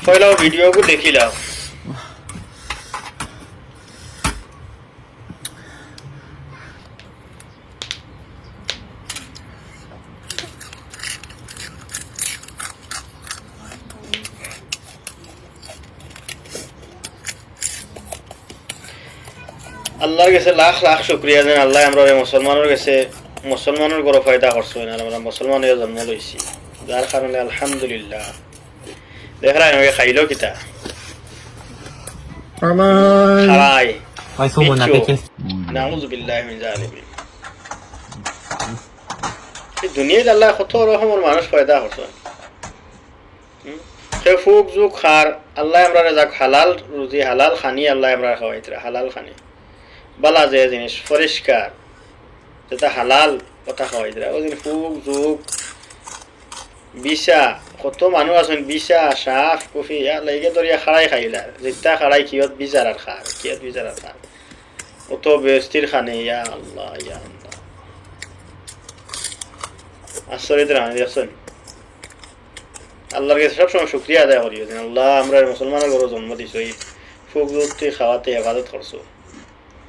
পয়লাও ভিডিওকে দেখিলাম আল্লাহর কাছে লাখ লাখ শুকরিয়া দেন আল্লাহ আমরা মুসলমানের কাছে মুসলমানের গরো ফায়দা করছেন আর আমরা মুসলমানের জন্ম লইছি যার কারণে আলহামদুলিল্লাহ দেখরা আমি খাইলো কিতা খাই নাউযু বিল্লাহি মিন যালিমিন এই দুনিয়াতে আল্লাহ কত রকমের মানুষ পয়দা করছেন সে ফুক যুগ খার আল্লাহ আমরা যাক হালাল রুজি হালাল খানি আল্লাহ আমরা খাওয়াইতরা হালাল খানি বালা যে জিনিস পরিষ্কার যেটা হালাল কথা খাওয়াইতরা ওই দিন ফুক যুগ বিশা কত মানুষ আছেন বিশা সাফ কফি লাগে দরিয়া খাড়াই খাইলা যেটা খাড়াই কিয়ত বিচারার খার কিয়ত বিচারার খার অত বেস্তির খানে ইয়া আল্লাহ আশ্চর্য রানি আছেন আল্লাহর কাছে সবসময় শুকরিয়া আদায় করি আল্লাহ আমরা মুসলমানের ঘরে জন্ম দিছো এই ফুক যুক্তি খাওয়াতে ইবাদত করছো